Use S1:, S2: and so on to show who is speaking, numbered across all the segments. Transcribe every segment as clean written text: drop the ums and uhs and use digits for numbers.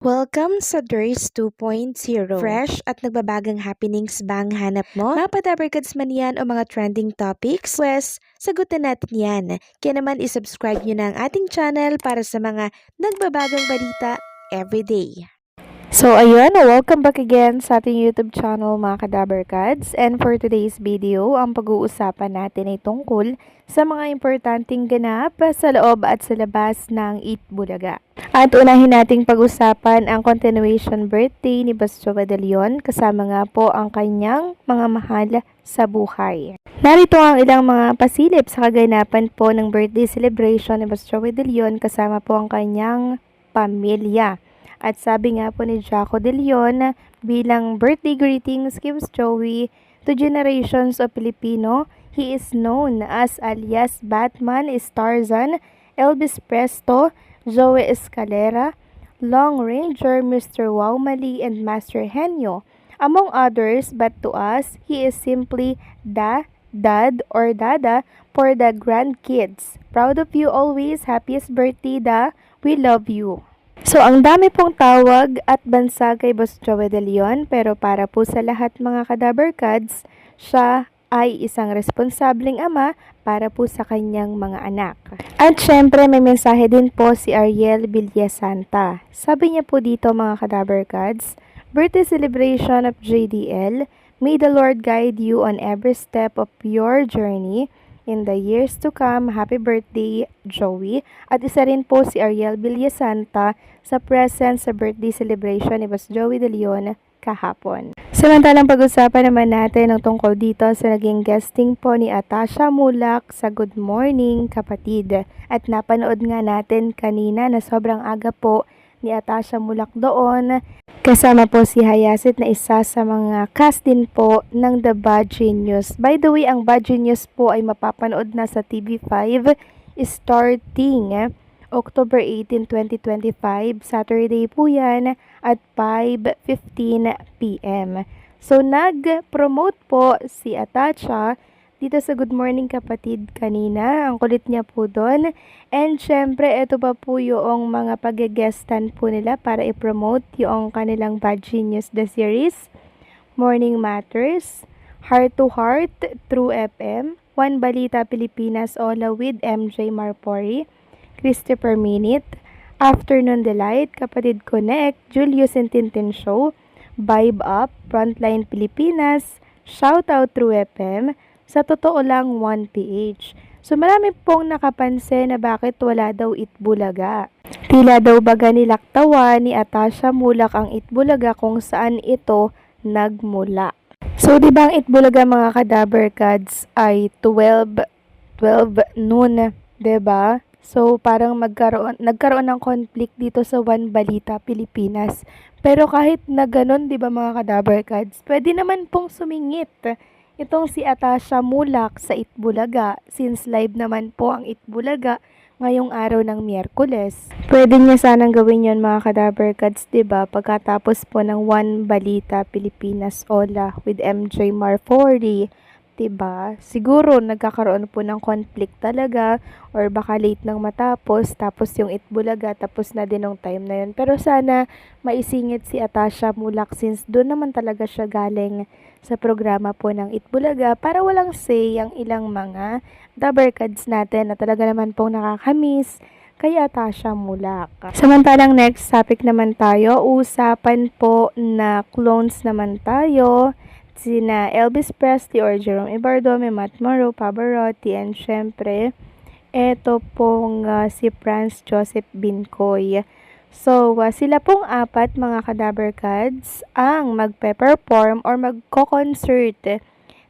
S1: Welcome sa DRS 2.0. Fresh at nagbabagang happenings ba ang hanap mo? Mga padabarkads man yan o mga trending topics? Pwes, sagutin natin yan. Kaya naman isubscribe nyo na ang ating channel para sa mga nagbabagang balita everyday.
S2: So ayun, welcome back again sa ating YouTube channel mga Kadabarkads. And for today's video, ang pag-uusapan natin ay tungkol sa mga importanteng ganap sa loob at sa labas ng Eat Bulaga. At unahin nating pag-usapan ang continuation birthday ni Boss Joey De Leon, kasama nga po ang kanyang mga mahal sa buhay. Narito ang ilang mga pasilip sa kaganapan po ng birthday celebration ni Boss Joey De Leon, kasama po ang kanyang pamilya. At sabi nga po ni Jaco De Leon bilang birthday greetings kay Joey to generations of Filipino, he is known as alias Batman, Tarzan, Elvis Presto, Joey Escalera, Long Ranger, Mr. Waumali, and Master Henyo, among others, but to us, he is simply Dad or Dada for the grandkids. Proud of you always. Happiest birthday, Da. We love you. So, ang dami pong tawag at bansa kay Boss Joey De Leon, pero para po sa lahat mga Kadabarkads, siya ay isang responsableng ama para po sa kanyang mga anak. At syempre, may mensahe din po si Ariel Villasanta. Sabi niya po dito mga Kadabarkads, birthday celebration of JDL, may the Lord guide you on every step of your journey. In the years to come, happy birthday, Joey. At isa rin po si Ariel Villasanta sa present sa birthday celebration ni Boss Joey De Leon kahapon. Samantalang pag-usapan naman natin ang tungkol dito sa naging guesting po ni Atasha Mulak sa Good Morning Kapatid. At napanood nga natin kanina na sobrang aga po ni Atasha Mulak doon. Kasama po si Hayasit na isa sa mga cast din po ng The Bad Genius. By the way, ang Bad Genius po ay mapapanood na sa TV5 starting October 18, 2025. Saturday po yan at 5:15 p.m. So, nag-promote po si Atasha dito sa Good Morning Kapatid kanina. Ang kulit niya po doon. And syempre, ito pa po yung mga pag-guestan po nila para i-promote yung kanilang Bad Genius The Series, Morning Matters, Heart to Heart, True FM, One Balita Pilipinas Ola with MJ Marpori, Christopher Minute, Afternoon Delight, Kapatid Connect, Julius and Tintin Show, Vibe Up, Frontline Pilipinas, Shoutout True FM, Sa Totoo Lang 1PH. So marami pong nakapansin na bakit wala daw Itbulaga. Tila daw baga nilaktawa ni Atasha Mulak ang Itbulaga kung saan ito nagmula. So di ba ang Itbulaga mga Kadabarkads ay 12 noon, di ba? So parang nagkaroon ng conflict dito sa One Balita Pilipinas. Pero kahit na ganun, di ba mga Kadabarkads, pwede naman pong sumingit itong si Atasha Mulak sa Itbulaga, since live naman po ang Itbulaga ngayong araw ng Miyerkules. Pwede niya sanang gawin yon mga Kadabarkads, diba? Pagkatapos po ng One Balita Pilipinas Ola with MJ Marfori, diba? Siguro nagkakaroon po ng conflict talaga or baka late nang matapos, tapos yung Itbulaga tapos na din ng time na yun. Pero sana maisingit si Atasha Mulak since doon naman talaga siya galing sa programa po ng Itbulaga para walang say ang ilang mga Dabarkads natin na talaga naman pong nakakamiss kay Atasha Mulak. Samantalang next topic naman tayo, usapan po na clones naman tayo. Sina Elvis Presley or Jerome Ibardome, Matt Morrow, Pavarotti, and syempre, eto pong si Franz Joseph Binkoy. So, sila pong apat mga Kadabarkads ang magpe-perform or magko-concert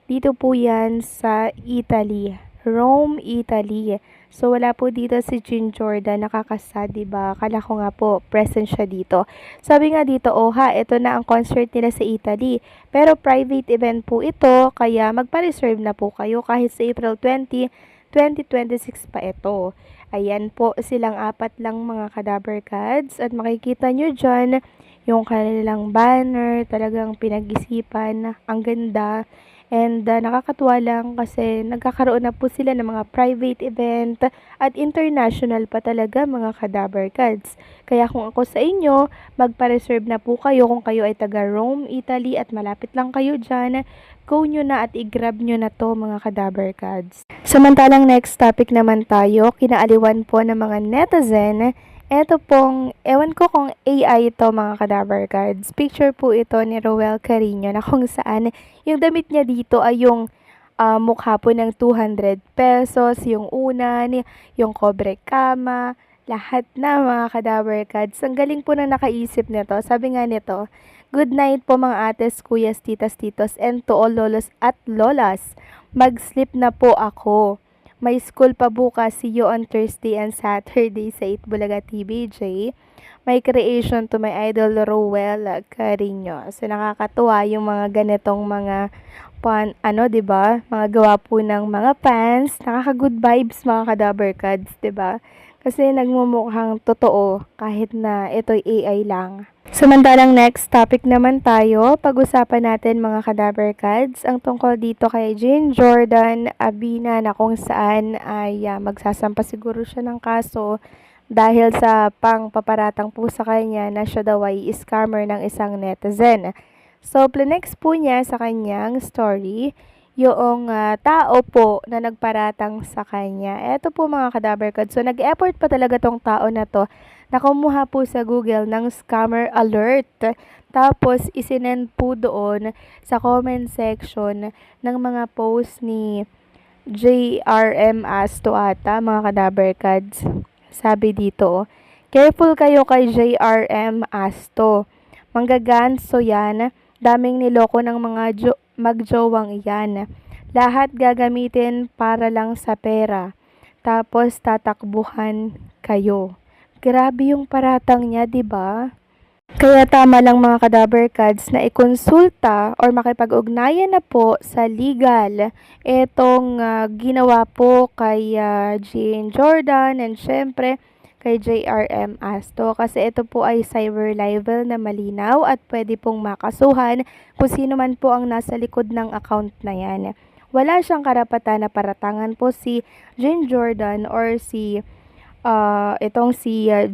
S2: dito po yan sa Italy, Rome, Italy. So, wala po dito si Jean Jordan, nakakasad, diba? Akala ko nga po, present siya dito. Sabi nga dito, ito na ang concert nila sa Italy. Pero private event po ito, kaya magpa-reserve na po kayo kahit sa April 20, 2026 pa ito. Ayan po silang apat lang mga Kadabarkads at makikita nyo dyan yung kanilang banner, talagang pinag-isipan, ang ganda. And nakakatuwa lang kasi nagkakaroon na po sila ng mga private event at international pa talaga mga Kadabar Cards. Kaya kung ako sa inyo, magpa-reserve na po kayo kung kayo ay taga Rome, Italy at malapit lang kayo dyan. Go nyo na at i-grab nyo na to mga Kadabar Cards. Samantalang next topic naman tayo, kinaaliwan po ng mga netizen. Eto pong, ewan ko kung AI ito mga Kadabar Cards. Picture po ito ni Roel Carino na kung saan yung damit niya dito ay yung mukha po ng 200 pesos, yung unan, yung kobre kama, lahat na mga Kadabar Cards. Ang galing po na nakaisip nito. Sabi nga nito, good night po mga ates, kuyas, titas, titos, and to all lolos at lolas. Mag-sleep na po ako. May school pa bukas. See you on Thursday and Saturday sa 8 Bulaga TVJ. May creation to my idol Roel Carino. So nakakatuwa yung mga ganitong mga diba? Mga gawa po ng mga fans. Nakaka-good vibes mga Kadabar Cards, diba? Kasi nagmumukhang totoo kahit na ito'y AI lang. Samantalang next topic naman tayo, pag-usapan natin mga Kadabar Cards, ang tungkol dito kay Jane Jordan Abina na kung saan ay magsasampa siguro siya ng kaso dahil sa pangpaparatang po sa kanya na siya daw ay scammer ng isang netizen. So, plinex po niya sa kanyang story yung tao po na nagparatang sa kanya. Eto po mga Kadabar Cards. So, nag-effort pa talaga tong tao na to na kumuha po sa Google ng scammer alert. Tapos, isinend po doon sa comment section ng mga post ni JRM Asto ata, mga Kadabar Cards. Sabi dito, careful kayo kay JRM Asto. Manggaganso yan. Daming niloko ng mga magjowang yan. Lahat gagamitin para lang sa pera. Tapos tatakbuhan kayo. Grabe yung paratang niya, 'di ba? Kaya tama lang mga Kadabar Cards na ikonsulta or makipag-ugnayan na po sa legal itong ginawa po kay Jane Jordan and syempre kay JRM Asto kasi ito po ay cyber libel na malinaw at pwede pong makasuhan kung sino man po ang nasa likod ng account na yan. Wala siyang karapatan na paratangan po si Jane Jordan or si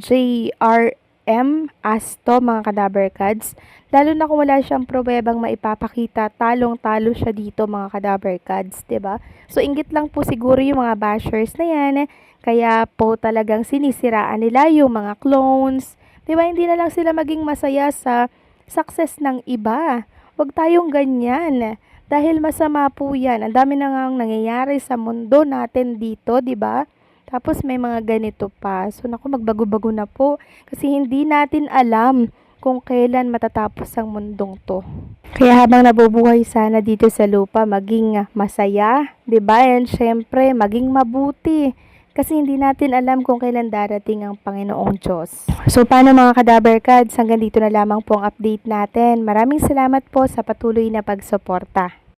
S2: JRM Asto mga Kadabar Cards. Lalo na kung wala siyang pruwebang maipapakita, talong-talo siya dito mga Kadabar Cards, 'di ba? So inggit lang po siguro yung mga bashers na yan. Kaya po talagang sinisiraan nila yung mga clones. 'Di ba? Hindi na lang sila maging masaya sa success ng iba. Huwag tayong ganyan. Dahil masama po 'yan. Ang dami na ngang nangyayari sa mundo natin dito, 'di ba? Tapos may mga ganito pa. So naku, magbago-bago na po kasi hindi natin alam kung kailan matatapos ang mundong to. Kaya habang nabubuhay sana dito sa lupa, maging masaya, 'di ba? And syempre, maging mabuti. Kasi hindi natin alam kung kailan darating ang Panginoong Diyos. So paano mga Kadabar Cards, hanggang dito na lamang po ang update natin. Maraming salamat po sa patuloy na pagsuporta.